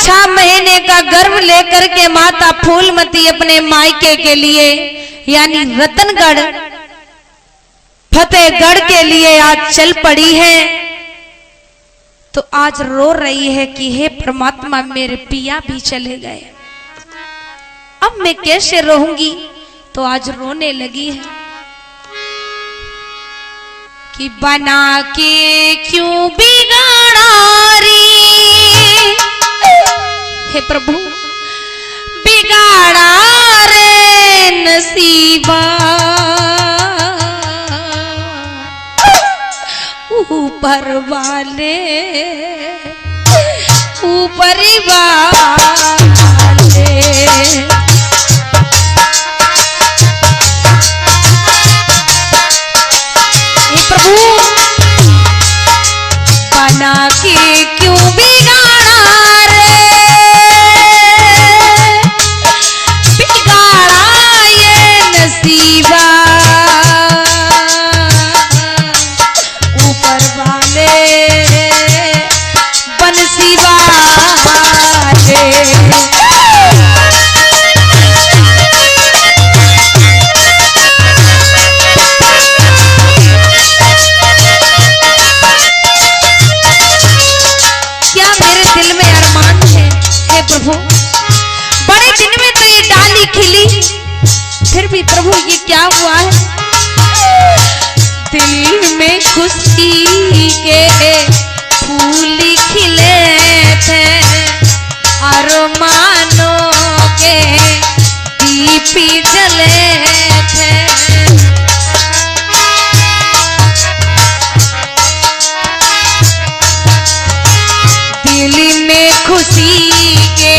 6 महीने का गर्भ लेकर के माता फूलमती अपने मायके के लिए यानी रतनगढ़ फतेहगढ़ के लिए आज चल पड़ी है। तो आज रो रही है कि हे परमात्मा मेरे पिया भी चले गए, अब मैं कैसे रहूंगी। तो आज रोने लगी है कि बना के क्यों बिगाड़ा रे, हे प्रभु बिगाड़ा रे नसीबा, ऊपर वाले ऊपर वाले। प्रभु बना के क्यों बिगाड़ा रे, बिगाड़ा ये नसीबा, ऊपर वाले बंसी वाले। बड़े दिन में तो ये डाली खिली, फिर भी प्रभु ये क्या हुआ है। दिल में खुशी के फूल खिले थे, अरमानों के दीप जले थे। दिल में खुशी के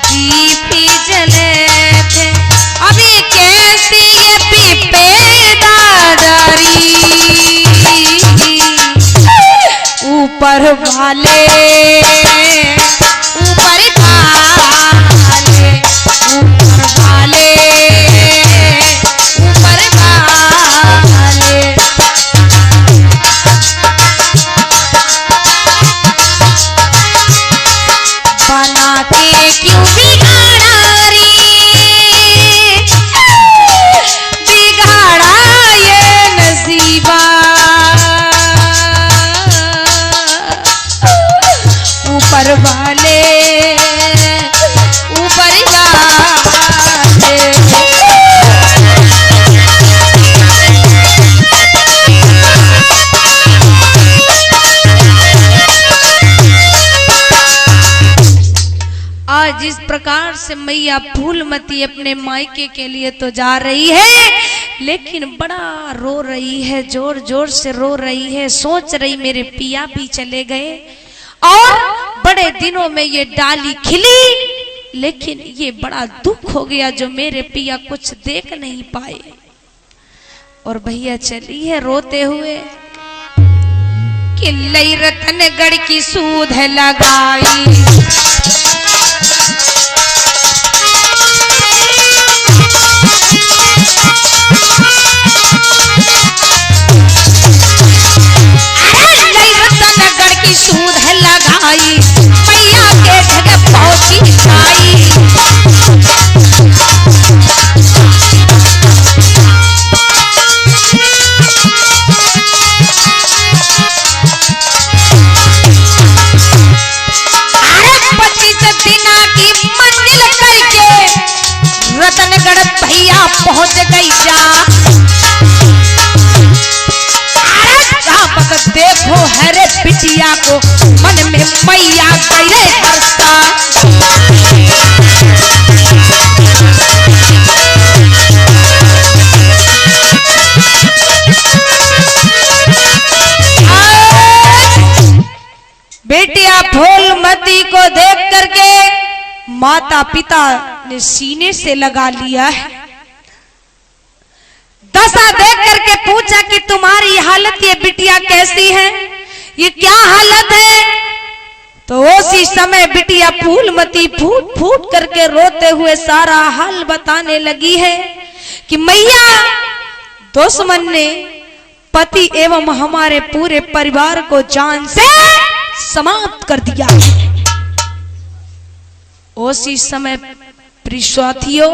दीप जले थे। अभी कैसी ये बेदादारी, ऊपर वाले ऊपर वाले ऊपर वाले ऊपर वाले। बना के क्यों बिगाड़ा रे, बिगाड़ा ये नसीबा, ऊपर वाले ऊपर वाले। आज इस प्रकार से मैया फूलमती अपने मायके के लिए तो जा रही है, लेकिन बड़ा रो रही है, जोर जोर से रो रही है। सोच रही मेरे पिया भी चले गए और बड़े दिनों में ये डाली खिली, लेकिन ये बड़ा दुख हो गया जो मेरे पिया कुछ देख नहीं पाए। और भैया चली है रोते हुए कि लई रतनगढ़ की सूद लगाई, सूद है लगाई, मैया के जगह पहुंची जाई। अरे 25 दिना की मंजिल करके रतनगढ़ भैया पहुंच गई जा। देखो हरे बिटिया को मन में मैया गए हंसता। बेटिया फूलमती को देख करके माता पिता ने सीने से लगा लिया है। दशा देख करके पूछा कि तुम्हारी हालत ये बिटिया कैसी है, ये क्या हालत है। तो उसी समय बिटिया फूलमती फूट फूट करके रोते हुए सारा हाल बताने लगी है कि मैया दुश्मन ने पति एवं हमारे पूरे परिवार को जान से समाप्त कर दिया। उसी समय प्रिय साथियों,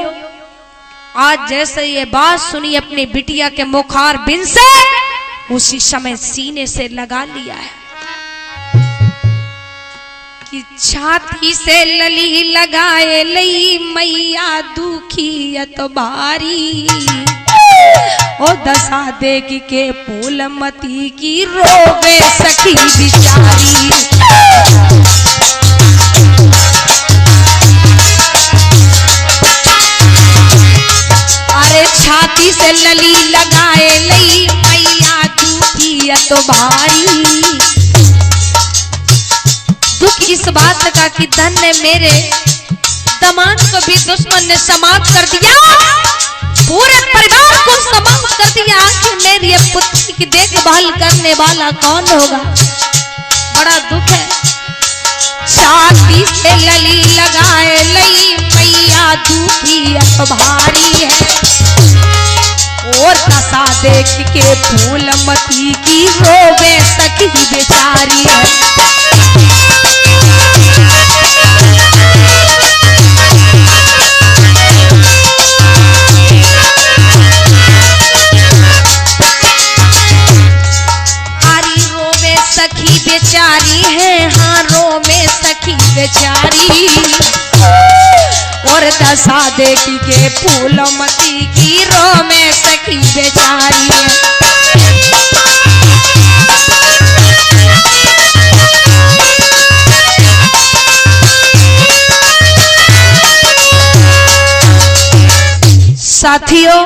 आज जैसे ये बात सुनी अपनी बिटिया के मुखार बिन से, उसी समय सीने से लगा लिया है कि छाती से लली लगाए लई मैया दुखी तो भारी, ओ दशा देख के फूलमती की रोवे सखी बिचारी। अरे छाती से लली लगाए लई मैया दुखी तो भारी। दुख इस बात का कि धन्य मेरे दामाद को भी दुश्मन ने समाप्त कर दिया, पूरे परिवार को समाप्त कर दिया कि मेरी पुत्री की देखभाल करने वाला कौन होगा। बड़ा दुख है। छाती से लली लगाए लई मैया दुखी भारी है, और दशा देख के फूलमती की रोवे सखी बेचारी है। सखी बेचारी है, हाँ रो में सखी बेचारी, और दशा देख के फूलमती की रो में सखी बेचारी है। साथियों,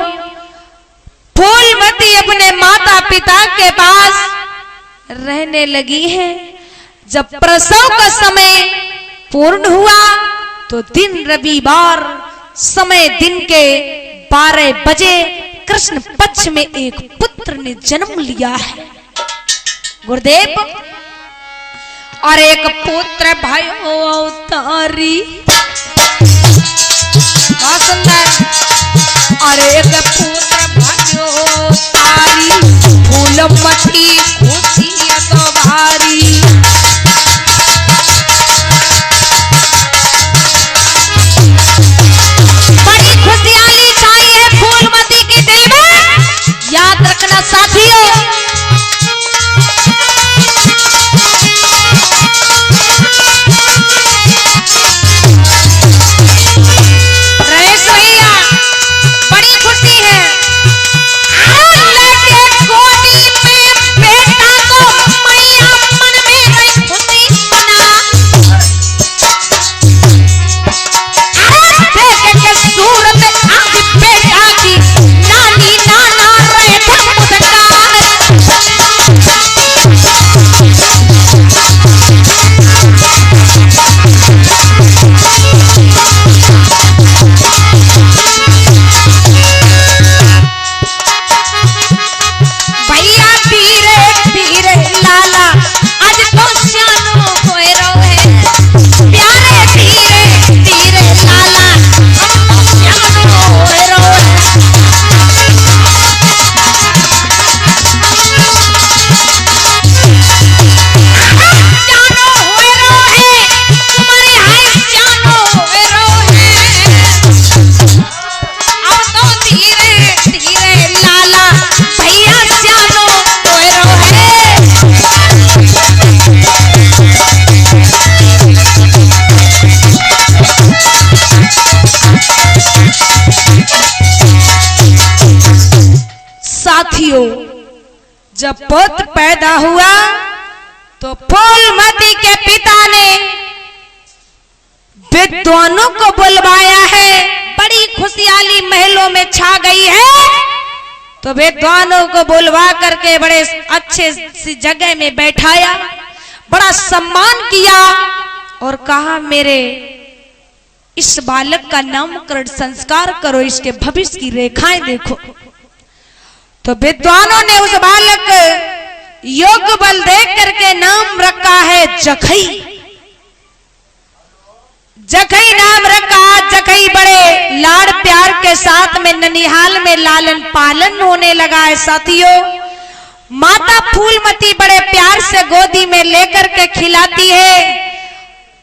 फूलमती अपने माता पिता के पास रहने लगी है। जब प्रसव का समय पूर्ण हुआ तो दिन रविवार, समय दिन के 12 बजे कृष्ण पक्ष में एक पुत्र ने जन्म लिया है गुरुदेव। और एक पुत्र भयो अवतारी, बहुत सुंदर। और एक पुत्र भयो अवतारी, फूलमती खुशी तो भारी। बड़ी खुशहाली छाई है फूलमती के दिल में, याद रखना साथियों। रमेश भैया, बड़ी खुशी है। साथियों, जब पुत्र पैदा हुआ तो फूलमती के पिता ने विद्वानों को बुलवाया है। बड़ी खुशहाली महलों में छा गई है, तो विद्वानों को बुलवा करके बड़े अच्छे सी जगह में बैठाया, बड़ा सम्मान किया और कहा मेरे इस बालक का नामकरण संस्कार करो, इसके भविष्य की रेखाएं देखो। तो विद्वानों ने उस बालक योग्य बल देख करके नाम रखा है जखई। जखई नाम रखा। जखई बड़े लाड़ प्यार के साथ में ननिहाल में लालन पालन होने लगा है साथियों। माता फूलमती बड़े प्यार से गोदी में लेकर के खिलाती है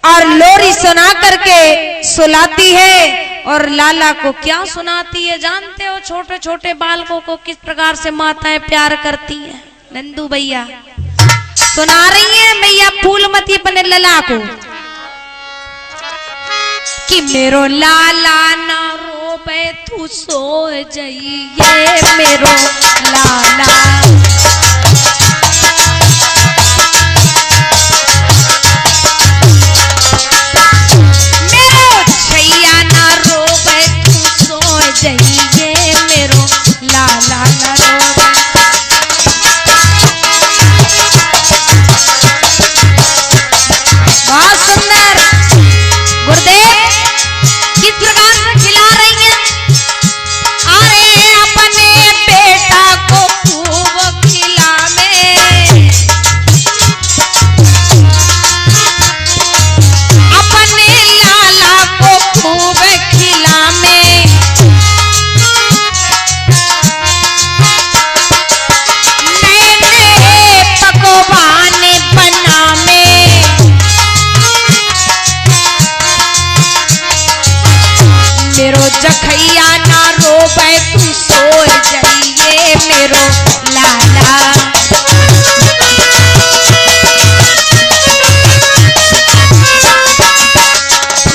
और लोरी सुना करके सुलाती है। और लाला को क्या सुनाती है जानते हो? छोटे छोटे बालकों को किस प्रकार से माताएं प्यार करती हैं। नंदू भैया सुना रही है मैया फूलमती अपने लला को कि मेरो लाला ना रोबे तू सो जाइए मेरो लाला। मेरो छैया ना रोबे तू सो जाइए मेरो लाला ना रोबे। बहुत सुंदर गुरुदेव किस प्रकार से खिला रही हैं। अरे अपने बेटा को खूब खिलावे, अपने लाला को खूब खिलावे। नए नए पकवान बनावे, मेरो जखैया ना रोबे तू सो जाइए मेरो लाला।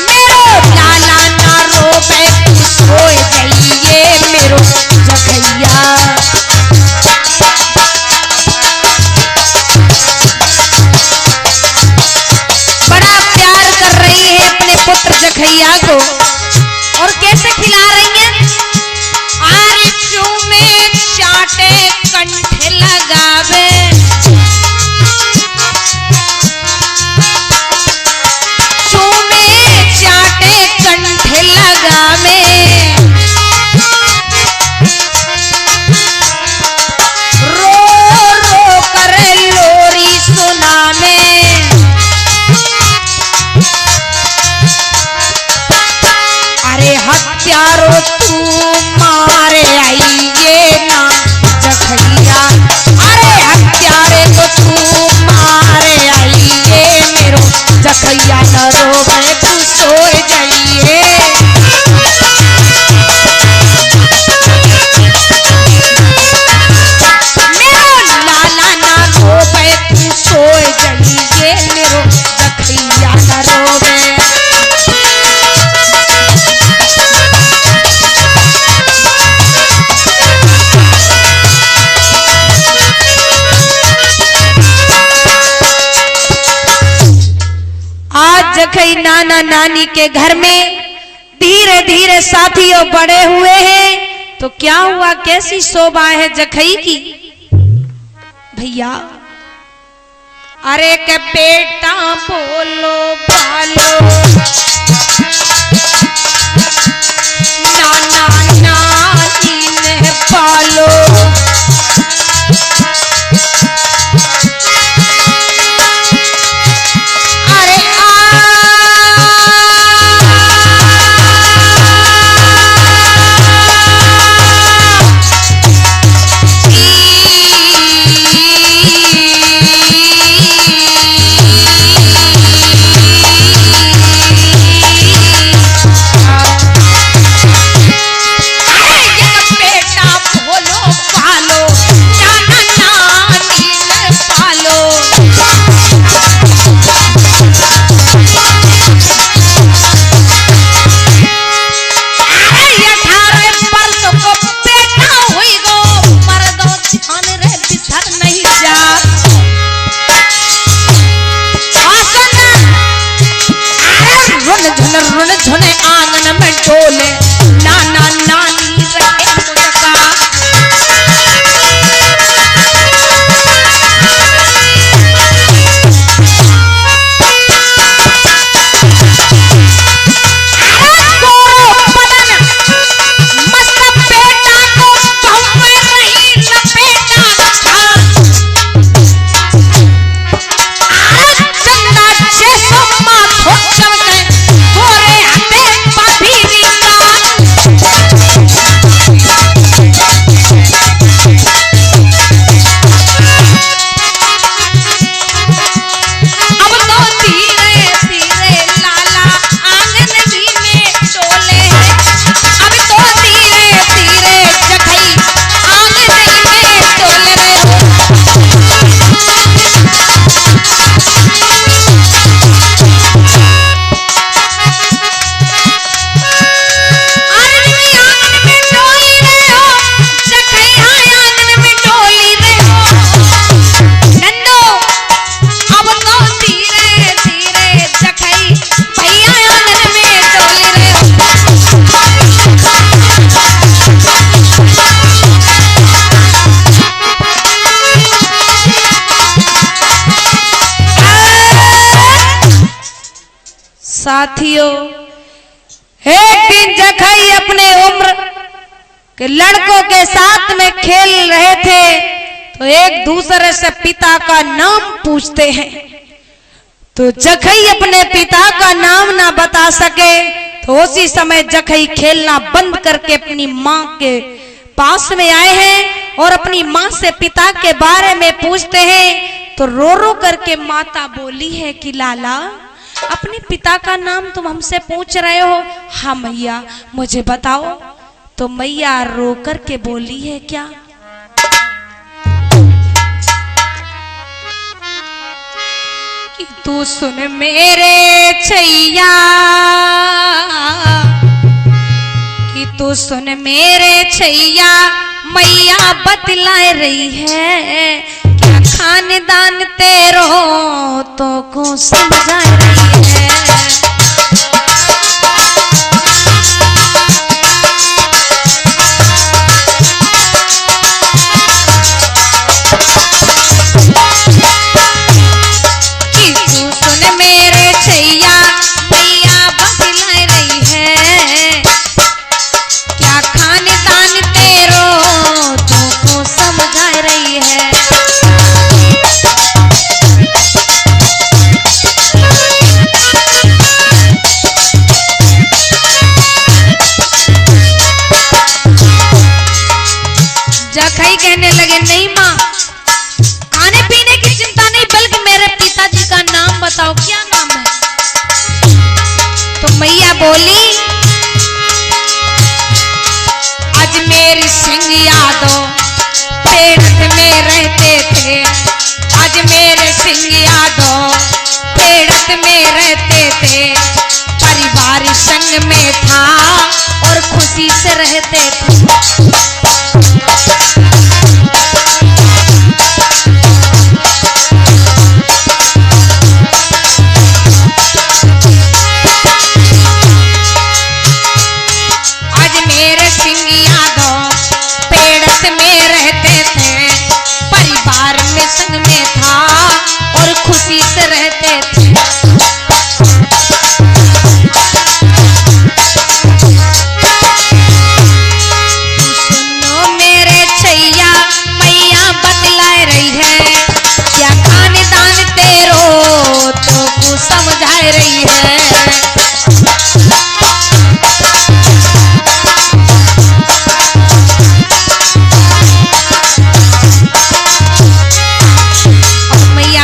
मेरो लाला ना रोबे तू सो जाइए मेरो जखैया। बड़ा प्यार कर रही है अपने पुत्र जखैया को और कैसे खिला रही हैं। आरे चूमे चाटे कंठ लगावे, चूमे चाटे कंठ लगावे। रो रो कर लोरी सुनावे। अरे हत्यारो तू मारे आइए ना जखैया। अरे हत्यारे को तू मारे आइए मेरो जखैया न रोबे तू सो जाइए। मेरो लाला ना रोबे तू सो जाइए मेरो जखैया न रोबे। आज जखई नाना नानी के घर में धीरे धीरे साथियों बड़े हुए हैं तो क्या हुआ, कैसी शोभा है जखई की भैया। अरे के बेटा बोलो पालो नाना नानी ने पालो। साथियों, एक दिन जखई अपने उम्र के लड़कों के साथ में खेल रहे थे तो एक दूसरे से पिता का नाम पूछते हैं। तो जखई अपने पिता का नाम ना बता सके तो उसी समय जखई खेलना बंद करके अपनी माँ के पास में आए हैं और अपनी माँ से पिता के बारे में पूछते हैं। तो रो रो करके माता बोली है कि लाला, अपने पिता का नाम तुम हमसे पूछ रहे हो? हाँ मैया, मुझे बताओ। तो मैया रो करके बोली है क्या कि तू सुन मेरे छैया, कि तू सुन मेरे छैया, मैया बतला रही है क्या खानदान तेरो तो को समझा रही है। जखई कहने लगे, नहीं माँ, खाने पीने की चिंता नहीं, बल्कि मेरे पिताजी का नाम बताओ, क्या नाम है? तो मैया बोली, अजमेर सिंह यादव पेड़त में रहते थे, अजमेर सिंह यादव पेड़त में रहते थे, परिवार संग में था और खुशी से रहते थे।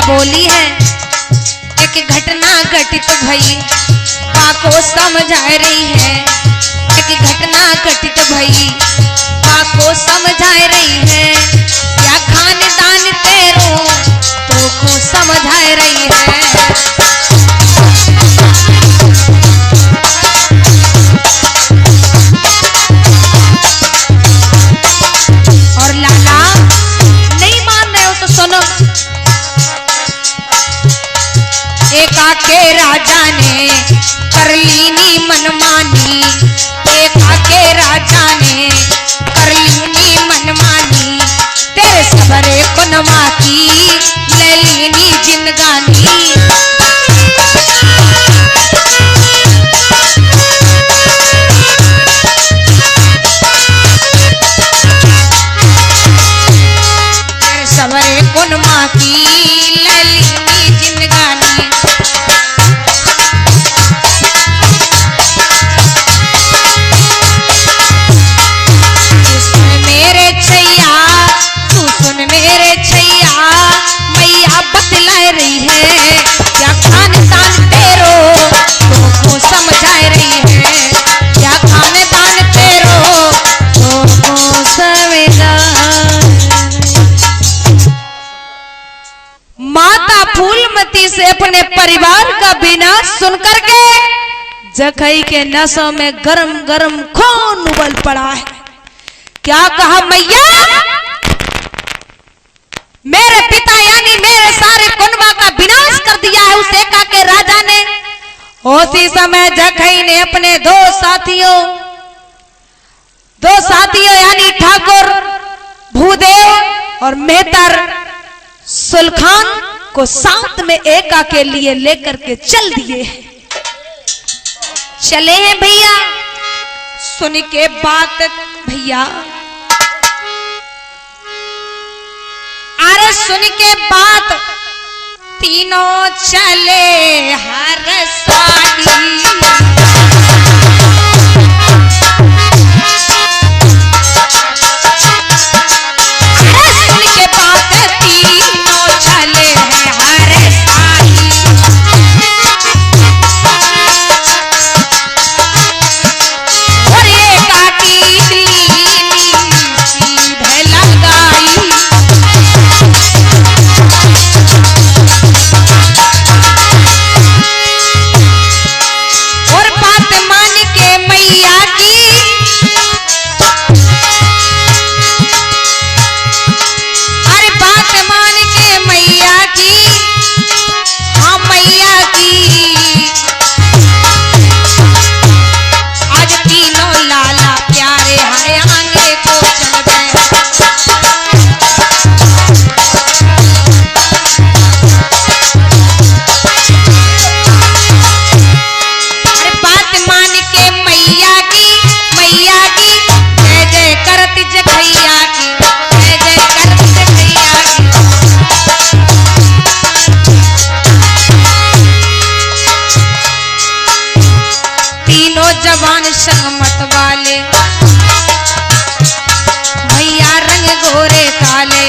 बोली है, एक घटना घटित भई बाको समझा रही है, एक घटना घटित भई बाको समझा रही है, क्या खानदान तेरो तो को समझा रही है। और लाला नहीं मान रहे हो तो सुनो, एका के राजा ने कर लीनी मनमानी, एका के राजा ने कर लीनी मनमानी, तेरे सबरे कुनमा की ले लीनी जिंदगानी। तेरे सबरे कुनमा की ले लीनी जिंदगानी। फूलमती से अपने परिवार का विनाश सुनकर के जखई के नसों में गरम गरम खून उबल पड़ा है। क्या कहा, मैया मेरे पिता यानी मेरे सारे कुनबा का विनाश कर दिया है उस एका के राजा ने। उसी समय जखई ने अपने दो साथियों यानी ठाकुर भूदेव और मेहतर सुलखान को साथ में एका के लिए लेकर के चल दिए। चले हैं भैया। सुन के बात भैया, अरे सुन के बात तीनों चले हर साड़ी। जवान शर्मत वाले भैया रंग गोरे काले,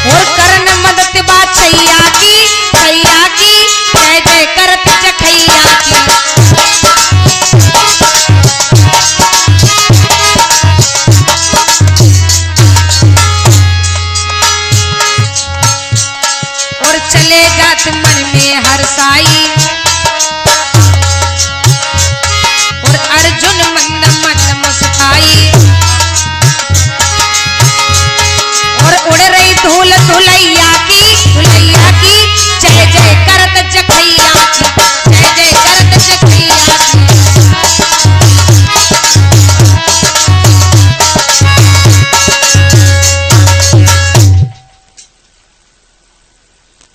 और करन मदद बाचैया की जय जय करत जखैया की। और चले जात मन में हर्षाई, धूल धुलैया की जय जय करत जखैया की, जय जय करत जखैया की।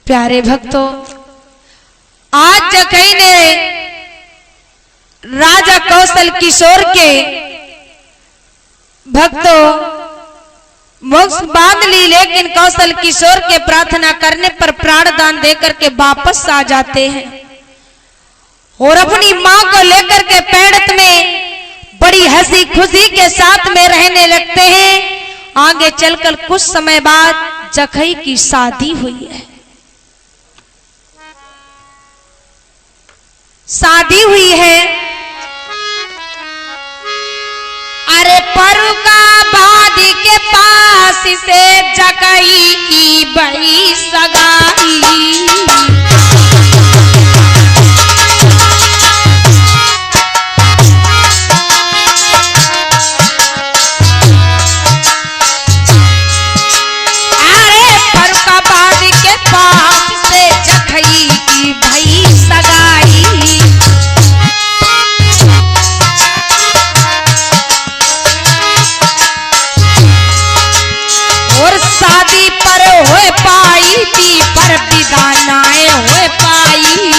प्यारे भक्तों, आज जखई ने राजा कौशल किशोर के भक्तों मोक्ष बांध ली, लेकिन कौशल किशोर के प्रार्थना करने पर प्राण दान देकर के वापस आ जाते हैं और अपनी मां को लेकर के पैड़त में बड़ी हंसी खुशी के साथ में रहने लगते हैं। आगे चलकर कुछ समय बाद जखई की शादी हुई है। शादी हुई है, अरे फर्रुखाबाद के पास से जखई की बड़ी सगाई। अरे फर्रुखाबाद के पास से जखई की बड़ी सगाई। और शादी पर हो पाई थी पर विदानाएं हो पाई।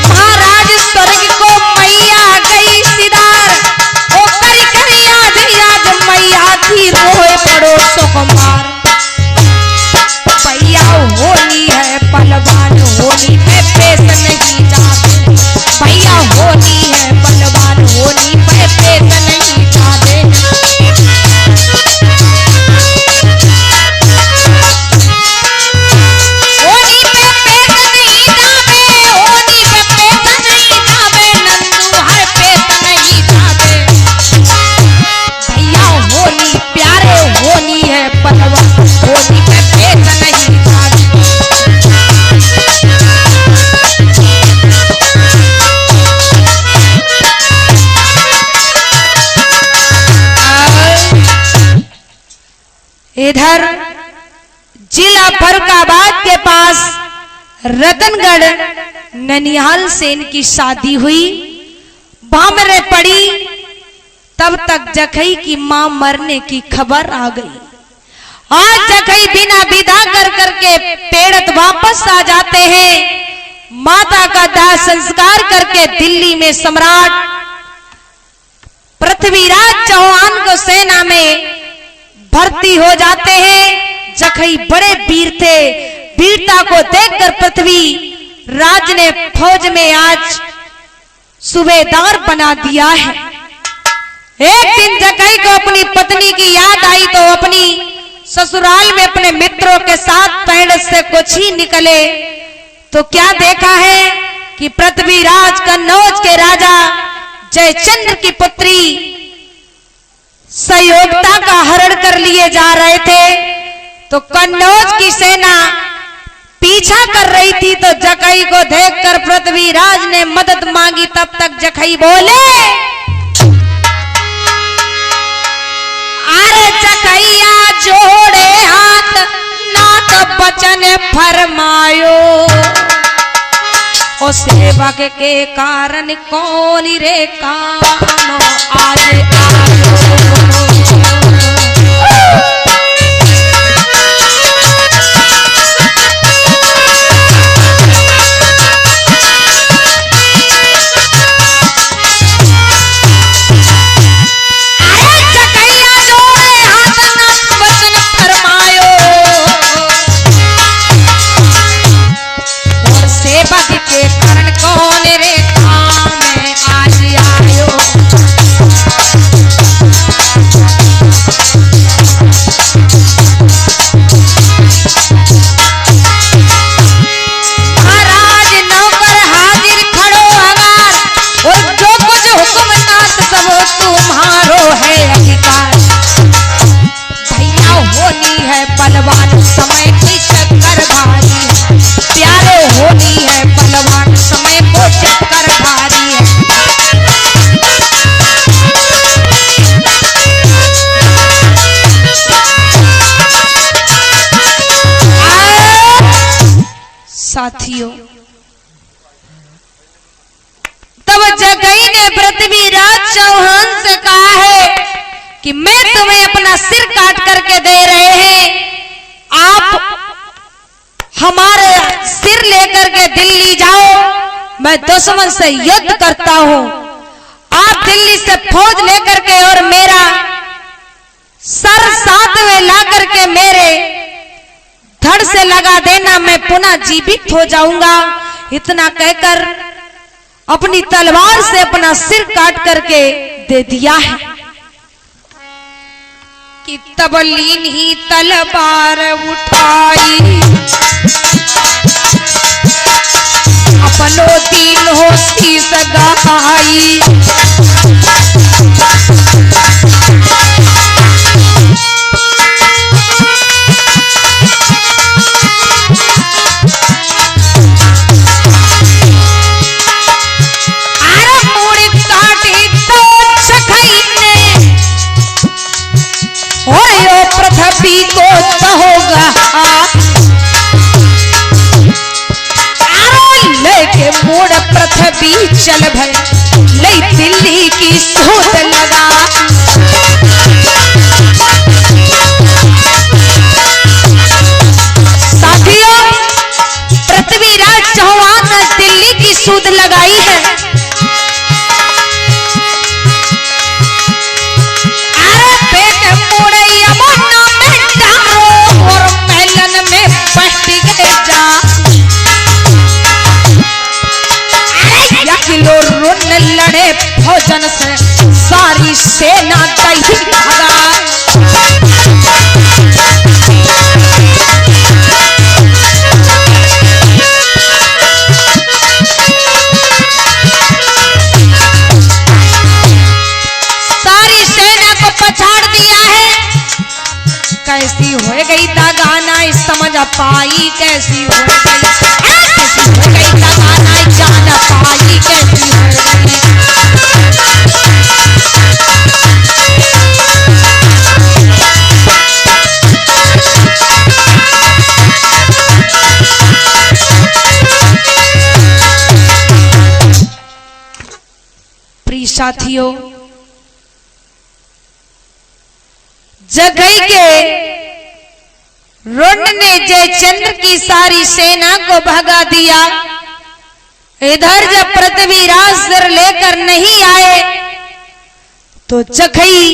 महाराज स्वर्ग को मैया गई सिदार, ओ कर कर याद याद मैया थी रोए पड़ोसों को मार। भैया होनी है पलवान होनी पे पेश नहीं जाते, भैया होनी है बलवान होनी पे पेश नहीं जाते। होनी पे पेश नहीं जावे, होनी पे पेश नहीं जावे, नंदू हर पेश नहीं जावे। भैया होनी प्यारे होनी है पलवान होनी पे पेश नहीं जावे। इधर जिला फर्रुखाबाद के पास रतनगढ़ ननिहाल सेन की शादी हुई। भामरे पड़ी, तब तक जखई की मां मरने की खबर आ गई। आज जखई बिना विदा कर करके पेड़त वापस आ जाते हैं। माता का दाह संस्कार करके दिल्ली में सम्राट पृथ्वीराज चौहान को सेना में भर्ती हो जाते हैं। जखई बड़े वीर थे, वीरता को देखकर पृथ्वी राज ने फौज में आज सूबेदार बना दिया है। एक दिन जखई को अपनी पत्नी की याद आई तो अपनी ससुराल में अपने मित्रों के साथ पैंड से कुछ ही निकले तो क्या देखा है कि पृथ्वीराज कन्नौज के राजा जयचंद्र की पुत्री सयोगता का हरण कर लिए जा रहे थे। तो कन्नौज की सेना पीछा कर रही थी तो जखई को देखकर पृथ्वीराज ने मदद मांगी। तब तक जखई बोले, अरे जखैया जोड़े हाथ नाथ बचन फरमायो, ओ सेवक के कारण कौन रे काम आज आयो। साथियों, तब जखई ने पृथ्वीराज चौहान से कहा है कि मैं तुम्हें अपना सिर काट करके दे रहे हैं, आप हमारे सिर लेकर के दिल्ली जाओ, मैं दुश्मन से युद्ध करता हूं। आप दिल्ली से फौज लेकर के और मेरा सर साथ में ला करके मेरे धड़ से लगा देना, मैं पुनः जीवित हो जाऊंगा। इतना कहकर अपनी तलवार से अपना सिर काट करके दे दिया है कि तब लीन ही तलवार उठाई, अपनो दीन हो शीस गाई। पृथ्वी को होगा लेके मोड़ पृथ्वी चल भय ले दिल्ली की सूद लगा। साथियों, पृथ्वीराज चौहान ने दिल्ली की सूद लगाई है। लड़े भोजन से सारी सेना दही भगा। सारी सेना को पछाड़ दिया है। कैसी हो गई दागाना समझ पाई, कैसी हो गई, कैसी हो गई दागाना जान पाई, कैसी हो गई। प्रिय साथियों, जखई के रोण ने जयचंद्र की सारी सेना को भगा दिया। इधर जब पृथ्वीराज सिर लेकर नहीं आए तो जखई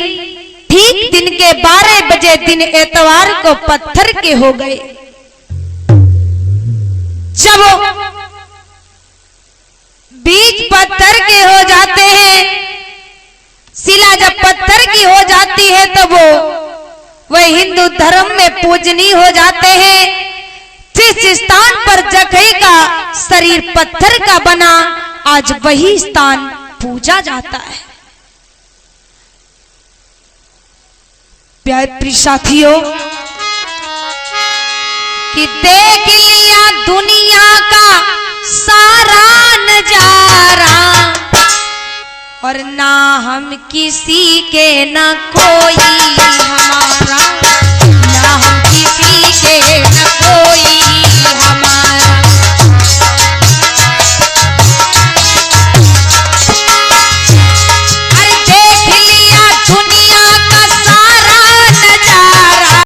ठीक दिन के 12 बजे दिन एतवार को पत्थर के हो गए। जब बीज पत्थर के हो जाते हैं, शिला जब पत्थर की हो जाती है तो वह हिंदू धर्म में पूजनीय हो जाते हैं। जिस स्थान पर जखई का शरीर पत्थर का बना, आज वही स्थान पूजा जाता है। प्यारे साथियों, कि देख लिया दुनिया का सारा नजारा और ना हम किसी के ना कोई,